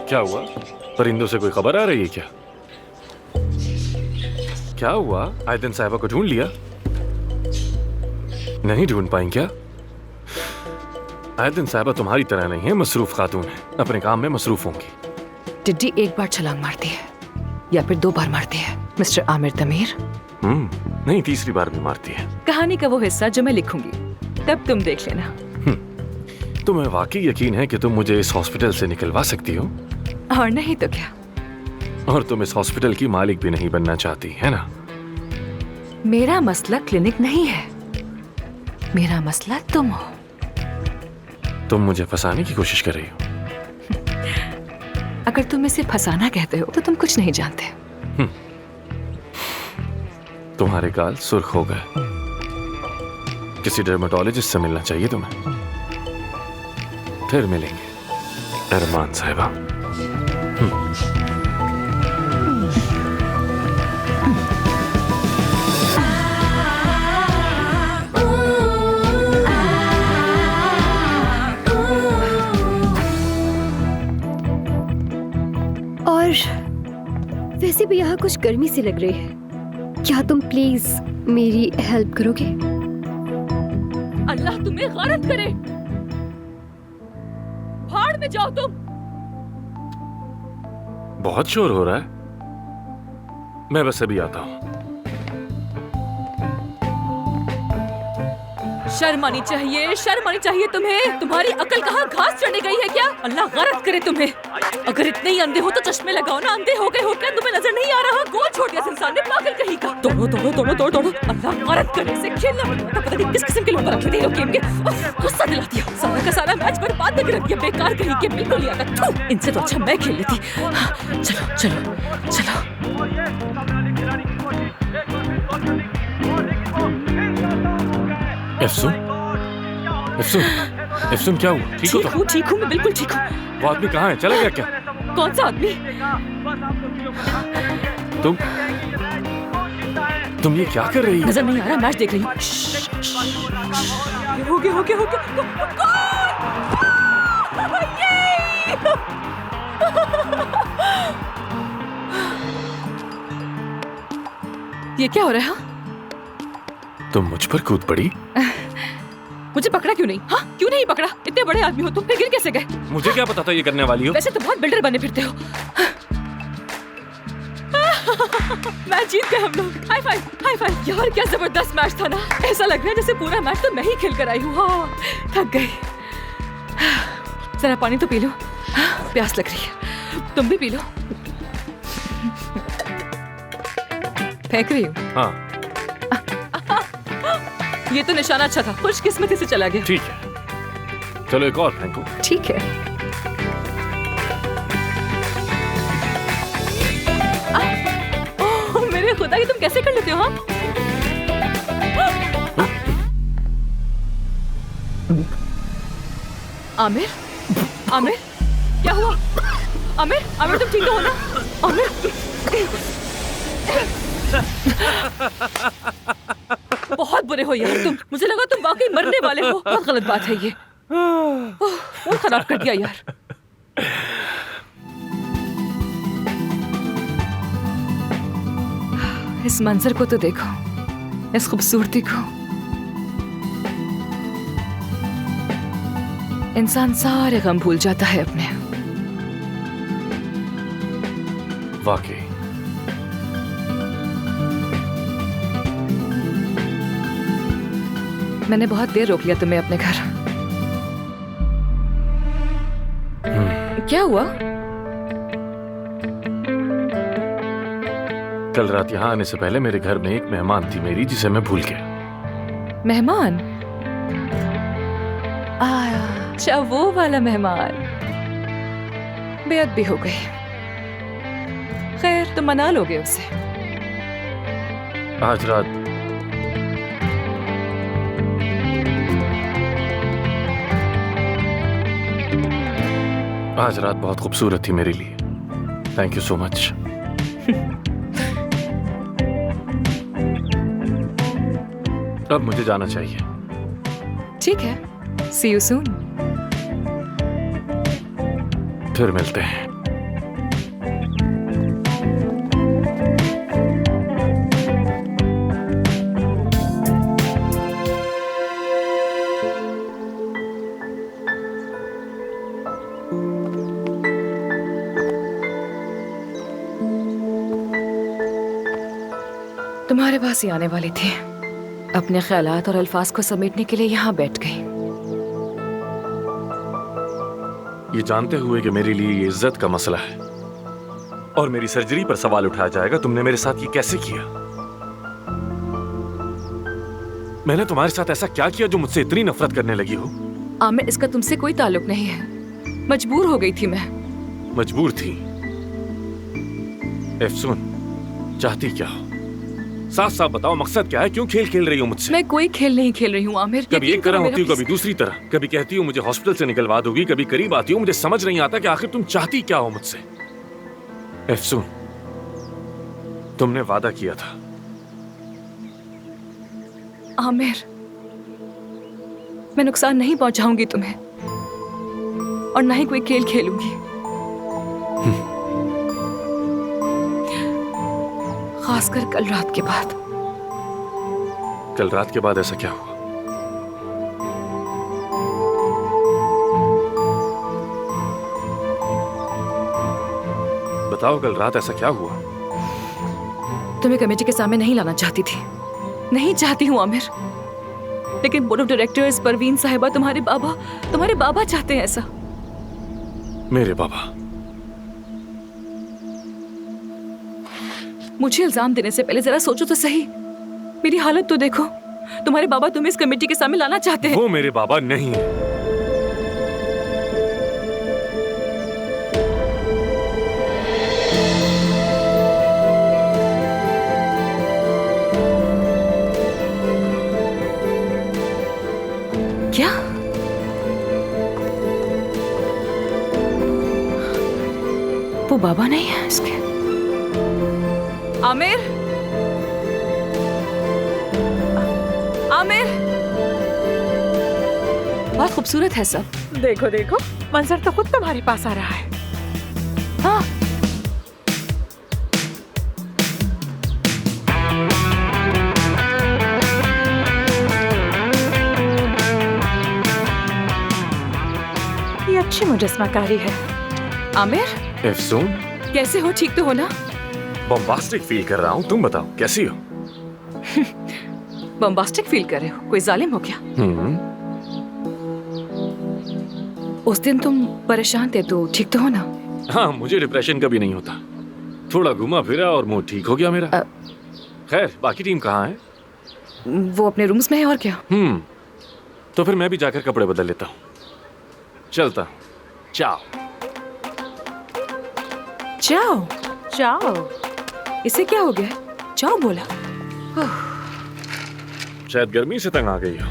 क्या हुआ? परिंदों से कोई खबर आ रही है क्या? क्या हुआ? आयतन साहिबा को ढूंढ लिया? नहीं ढूंढ पाई क्या? आयतन साहिबा तुम्हारी तरह नहीं है, मसरूफ खातून है, अपने काम में मसरूफ होंगी। टिड्डी एक बार छलांग मारती है या फिर 2 बार मारती है मिस्टर आमिर तमीर? नहीं, तीसरी बार भी मारती है। कहानी का वो हिस्सा जो मैं लिखूंगी तब तुम देख लेना। तुम्हें वाकई यकीन है कि तुम मुझे इस हॉस्पिटल से निकलवा सकती हो? और नहीं तो क्या। और तुम इस हॉस्पिटल की मालिक भी नहीं बनना चाहती, है ना? मेरा मसला क्लिनिक नहीं है, मेरा मसला तुम हो। तुम मुझे फंसाने की कोशिश कर रही हो? अगर तुम इसे फंसाना कहते हो तो तुम कुछ नहीं जानते। तुम्हारे गाल सुर्ख हो गए। किसी डर्मेटोलॉजिस्ट से मिलना चाहिए तुम्हें। फिर मिलेंगे अरमान साहिबा। और वैसे भी यहाँ कुछ गर्मी सी लग रही है, क्या तुम प्लीज मेरी हेल्प करोगे? अल्लाह तुम्हें गलत करे, भाड़ में जाओ तुम। बहुत शोर हो रहा है, मैं बस अभी आता हूँ। शर्म आनी चाहिए, शर्म आनी चाहिए तुम्हें। तुम्हारी अकल कहाँ घास चढ़ने गई है क्या? अल्लाह गलत करे तुम्हें। अगर इतने ही अंधे हो तो चश्मे लगाओ ना। अंधे हो गए हो क्या? तुम्हें नजर नहीं आ रहा? गोल छोड़ दिया इंसान ने, पागल कहीं का। दौड़ो दौड़ो दौड़ो दौड़ो दौड़ो। अल्लाह गलत करे से खेलना पता नहीं किस किस्म के लोग रखे थे गेम के। गुस्सा दिला दिया, सारा का सारा मैच बर्बाद कर दिया। बेकार कहीं के, बिल्कुल याद। इनसे तो अच्छा मैं खेल लेती। चलो चलो चलो। इफ्सुन क्या हुआ? ठीक हो? ठीक हूँ मैं, बिल्कुल ठीक हूँ। वो आदमी कहाँ है? चला गया क्या? कौन सा आदमी? तुम ये क्या कर रही हो? नजर नहीं आ रहा, मैच देख रही हूँ। हो गया। ये क्या हो रहा है? तुम मुझ पर कूद पड़ी? मुझे पकड़ा क्यों नहीं? हाँ, क्यों नहीं पकड़ा? इतने बड़े आदमी हो तुम, फिर गिर कैसे गए? मुझे क्या पता था ये करने वाली हो? वैसे तो बहुत बिल्डर बने फिरते हो। मैच जीत गए हम लोग। High five, high five. यार क्या जबरदस्त मैच था ना। ऐसा लग रहा है जैसे पूरा मैच तो मैं ही खेल कर आई हूँ। हाँ, थक गई। जरा पानी तो पी लो, प्यास लग रही है। तुम भी पी लो। फेंक रही हूँ। हाँ। ये तो निशाना अच्छा था, खुशकिस्मती से चला गया। ठीक है, चलो एक और फेंको। ठीक है। ओह मेरे खुदा, ये तुम कैसे कर लेते हो? हाँ, आमिर, आमिर, क्या हुआ? आमिर, आमिर तुम ठीक तो हो ना? आमिर, बहुत बुरे हो यार तुम। मुझे लगा तुम वाकई मरने वाले हो। बहुत गलत बात है ये। मूड खराब कर दिया यार। इस मंजर को तो देखो, इस खूबसूरती को। इंसान सारे गम भूल जाता है अपने। वाकई मैंने बहुत देर रोक लिया तुम्हें अपने घर। क्या हुआ? कल रात यहाँ आने से पहले मेरे घर में एक मेहमान थी मेरी, जिसे मैं भूल गया। मेहमान? अच्छा, वो वाला मेहमान। बेअद भी हो गई। खैर, तुम मना लोगे उसे। आज रात बहुत खूबसूरत थी मेरे लिए। Thank you so much. अब मुझे जाना चाहिए। ठीक है, see you soon। फिर मिलते हैं। तुम्हारे पास ही आने वाली थी। अपने ख्यालात और अल्फाज को समेटने के लिए यहाँ बैठ गई। ये जानते हुए कि मेरे लिए ये इज्जत का मसला है और मेरी सर्जरी पर सवाल उठाया जाएगा, तुमने मेरे साथ ये कैसे किया? मैंने तुम्हारे साथ ऐसा क्या किया जो मुझसे इतनी नफरत करने लगी हो? आमिर, इसका तुमसे कोई ताल्लुक नहीं है। मजबूर हो गई थी मैं। मजबूर थी? एफसून, चाहती क्या हो? साफ साफ बताओ, मकसद क्या है? क्यों खेल खेल रही हो मुझसे? मैं कोई खेल नहीं खेल रही हूँ आमिर। कभी एक तरह होती हो, कभी दूसरी तरह। कभी कहती हो मुझे हॉस्पिटल से निकलवा दोगी, कभी करीब आती हो। मुझे समझ नहीं आता कि आखिर तुम चाहती क्या हो मुझसे। एफसून, तुमने वादा किया था। आमिर, मैं नुकसान नहीं पहुंचाऊंगी तुम्हें और ना ही कोई खेल खेलूंगी। खासकर कल रात के बाद। कल रात के बाद ऐसा क्या हुआ? बताओ, कल रात ऐसा क्या हुआ? तुम्हें कमेटी के सामने नहीं लाना चाहती थी। नहीं चाहती हूँ आमिर, लेकिन बोर्ड ऑफ डायरेक्टर्स, परवीन साहिबा, तुम्हारे बाबा चाहते हैं ऐसा। मेरे बाबा? मुझे इल्जाम देने से पहले जरा सोचो तो सही। मेरी हालत तो देखो। तुम्हारे बाबा तुम्हें इस कमेटी के सामने लाना चाहते हैं। वो मेरे बाबा नहीं है। क्या? वो बाबा नहीं है इसके? आमिर, आमिर, बहुत खूबसूरत है सब। देखो देखो, मंजर तो खुद तुम्हारे पास आ रहा है। हाँ, ये अच्छी मुजस्माकारी है। आमिर, एफसून, कैसे हो? ठीक तो हो ना? बॉम्बास्टिक फील कर रहा हूँ। तुम बताओ, कैसी हो? बम्बास्टिक फील कर रहे हो? कोई जालिम हो क्या? उस दिन तुम परेशान थे तो ठीक तो हो ना? हाँ, मुझे डिप्रेशन कभी नहीं होता। थोड़ा घुमा फिरा और मूड ठीक हो गया मेरा। खैर, बाकी टीम कहाँ है? वो अपने रूम्स में है। और क्या? तो फिर मैं भी जाकर कपड़े बदल लेता हूँ। चलता हूँ। चाओ। जाओ। जाओ। इसे क्या हो गया? जाओ बोला। शायद गर्मी से तंग आ गई हो।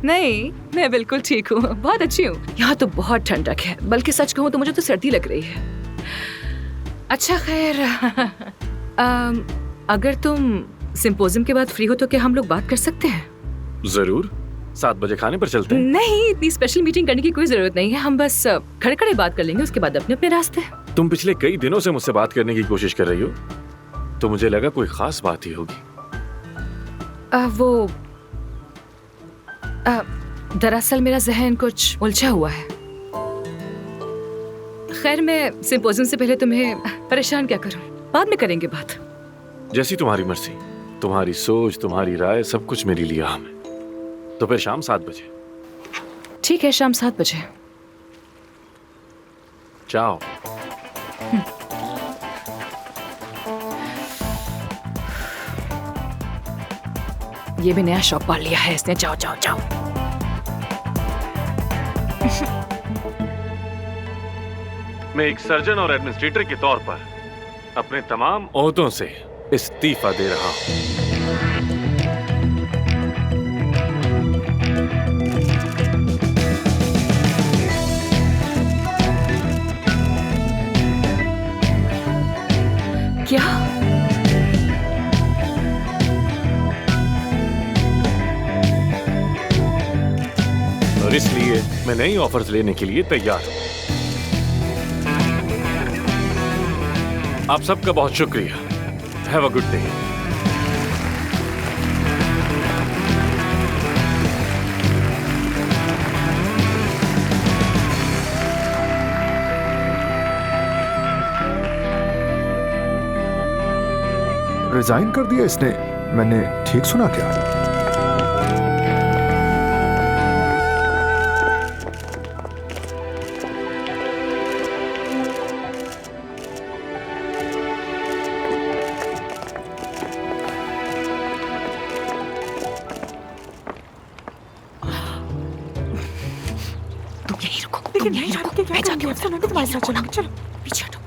नहीं, मैं बिल्कुल ठीक हूँ, बहुत अच्छी हूँ। यहाँ तो बहुत ठंडक है, बल्कि सच कहूँ तो मुझे तो सर्दी लग रही है। अच्छा खैर, अगर तुम सिंपोजियम के बाद फ्री हो तो क्या हम लोग बात कर सकते हैं? जरूर। 7 बजे खाने पर चलते हैं। नहीं, इतनी स्पेशल मीटिंग करने की कोई जरूरत नहीं है। हम बस खड़े खड़े बात कर लेंगे, उसके बाद अपने अपने रास्ते। तुम पिछले कई दिनों से मुझसे बात करने की कोशिश कर रही हो, तो मुझे लगा कोई खास बात ही होगी। दरअसल मेरा जहन कुछ उलझा हुआ है। खैर, मैं सिंपोजियम से पहले तुम्हें परेशान क्या करूं, बाद में करेंगे बात। जैसी तुम्हारी मर्जी। तुम्हारी सोच, तुम्हारी राय, सब कुछ मेरे लिए अहम है। तो फिर शाम 7 बजे। ठीक है, शाम 7 बजे। चाओ। ये भी नया शौक पाल लिया है इसने। जाओ जाओ जाओ। मैं एक सर्जन और एडमिनिस्ट्रेटर के तौर पर अपने तमाम ओहदों से इस्तीफा दे रहा हूं। क्या? और इसलिए मैं नई ऑफर्स लेने के लिए तैयार हूं। आप सबका बहुत शुक्रिया। Have a good day. Resign कर दिया इसने, मैंने ठीक सुना क्या? तुम यहीं रुको, लेकिन तुम यहीं रुको के क्या मैं जाके करूंगी? उठता हूँ, तो तुम्हारे साथ तुम यहीं चलूंगी, चलो। पीछे हटो।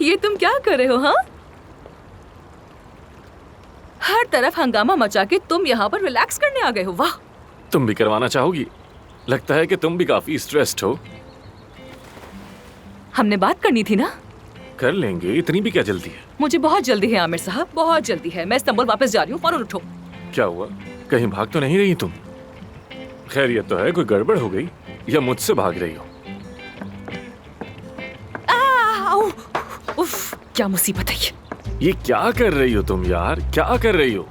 ये तुम क्या कर रहे हो? हाँ, हर तरफ हंगामा मचा के तुम यहाँ पर रिलैक्स करने आ गए हो। वाह, तुम भी करवाना चाहोगी? लगता है कि तुम भी काफी स्ट्रेस्ड हो। हमने बात करनी थी ना। कर लेंगे, इतनी भी क्या जल्दी है? मुझे बहुत जल्दी है आमिर साहब, बहुत जल्दी है। मैं इस्तांबुल वापस जा रही हूँ, फौरन उठो। क्या हुआ? कहीं भाग तो नहीं रही तुम? खैरियत तो है? कोई गड़बड़ हो गई या मुझसे भाग रही हो? उफ, क्या मुसीबत है ये क्या कर रही हो तुम यार? क्या कर रही हो?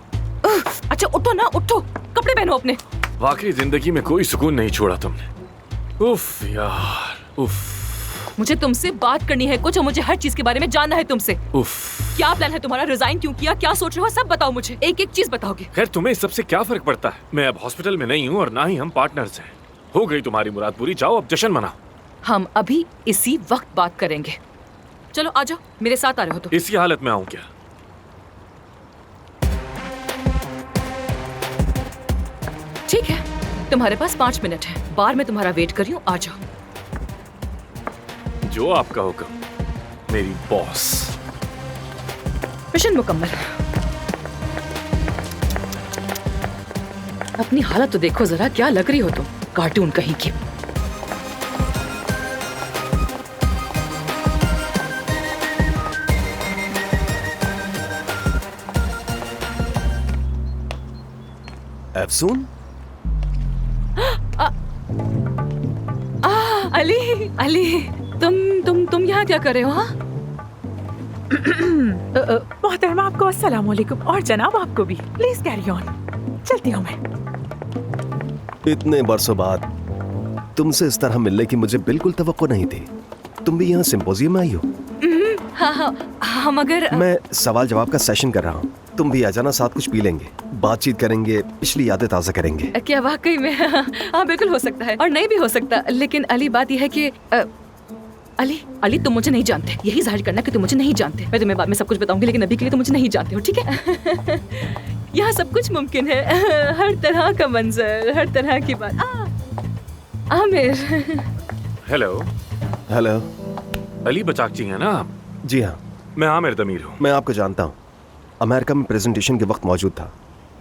अच्छा उठो ना, उठो, कपड़े पहनो अपने। वाकई जिंदगी में कोई सुकून नहीं छोड़ा तुमने। उफ यार, उफ। मुझे तुमसे बात करनी है कुछ, और मुझे हर चीज के बारे में जानना है तुमसे। उफ। क्या प्लान है तुम्हारा? रिजाइन क्यों किया? क्या सोच रहे हो? सब बताओ मुझे, एक एक चीज बताओगे। खैर तुम्हें इस सबसे क्या फर्क पड़ता है? मैं अब हॉस्पिटल में नहीं हूँ और ना ही हम पार्टनर्स हैं। हो गई तुम्हारी मुराद पूरी, जाओ अब जश्न मनाओ। हम अभी इसी वक्त बात करेंगे। चलो आ जाओ, मेरे साथ आ रहे हो तो। इसी हालत में आऊं क्या? ठीक है, तुम्हारे पास 5 मिनट है। बार में तुम्हारा वेट कर रही हूँ, आ जाओ। जो आपका हुक्म मेरी बॉस। मिशन मुकम्मल। अपनी हालत तो देखो जरा, क्या लग रही हो तुम, कार्टून कहीं की। अफसून? अली, अली, तुम यहाँ क्या कर रहे हो? हाँ, मोहतरमा आपको अस्सलाम वालेकुम, और जनाब आपको भी। Please carry on. चलती हूँ मैं। इतने बरसों बाद तुमसे इस तरह मिलने की मुझे बिल्कुल तवक्को नहीं थी। तुम भी यहाँ सिंपोजियम में आई हो? हाँ हाँ, हम अगर मैं सवाल जवाब का सेशन कर रहा हूँ, तुम भी आ जाना, साथ कुछ पी लेंगे, बातचीत करेंगे, पिछली यादें ताज़ा करेंगे। क्या वाकई में? हाँ बिल्कुल हो सकता है, और नहीं भी हो सकता। लेकिन अली बात यह है कि अली तुम मुझे नहीं जानते। यही जाहिर करना कि तुम मुझे नहीं जानते। मैं तुम्हें बाद में सब कुछ बताऊंगी, लेकिन अभी के लिए तुम मुझे नहीं जानते हो, ठीक है? यहाँ सब कुछ मुमकिन है, हर तरह का मंजर, हर तरह की बात। आमिर। हेलो। हेलो। अली बचाकची हैं ना आप? जी हाँ, मैं आमिर दमीर हूँ। मैं आपको जानता हूँ। अमेरिका में प्रेजेंटेशन के वक्त मौजूद था।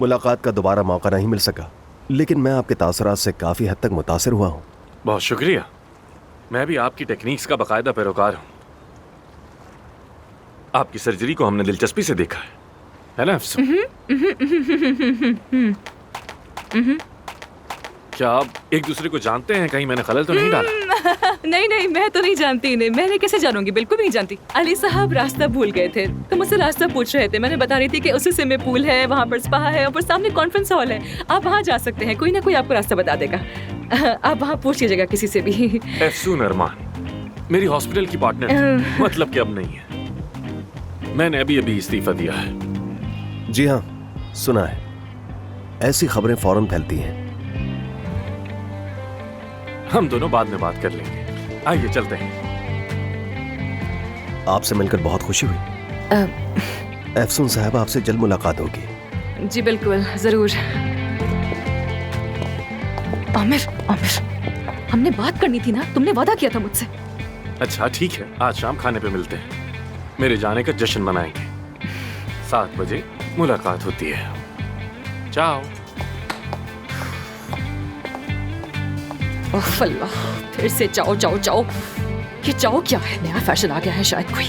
मुलाकात का दोबारा मौका नहीं मिल सका, लेकिन मैं आपके तासुरात से काफ़ी हद तक मुतासिर हुआ हूँ। बहुत शुक्रिया। मैं भी आपकी टेक्निक्स का बाकायदा पैरोकार हूँ। आपकी सर्जरी को हमने दिलचस्पी से देखा है ना अफसून? क्या आप एक दूसरे को जानते हैं? कहीं मैंने खलल तो नहीं डाला? नहीं, मैं तो नहीं जानती इन्हें। मैंने कैसे जानूंगी, बिल्कुल नहीं जानती। अली साहब रास्ता भूल गए थे, तो मुझसे रास्ता पूछ रहे थे। मैंने बता रही थी कि उसी स्विमिंग पूल है, वहाँ पर स्पा है, और सामने कॉन्फ्रेंस हॉल है। आप वहाँ जा सकते हैं, कोई ना कोई आपको रास्ता बता देगा। आप वहाँ पूछ लीजिएगा किसी से भी। अफसून अरमान मेरी हॉस्पिटल की पार्टनर, मतलब कि अब नहीं है। मैंने अभी इस्तीफा दिया है। जी हाँ, सुना है। ऐसी खबरें फौरन फैलती हैं। हम दोनों बाद में बात कर लेंगे। आइए चलते हैं। आपसे मिलकर बहुत खुशी हुई। अफसून साहब, आपसे जल्द मुलाकात होगी। जी बिल्कुल, जरूर। आमिर, हमने बात करनी थी ना, तुमने वादा किया था मुझसे। अच्छा ठीक है, आज शाम खाने पे मिलते हैं। मेरे जाने का जश्न मनाएंगे। 7 बजे मुलाकात होती है। जाओ। ओह अल्लाह, फिर से जाओ। ये जाओ क्या है? नया फैशन आ गया है शायद कोई।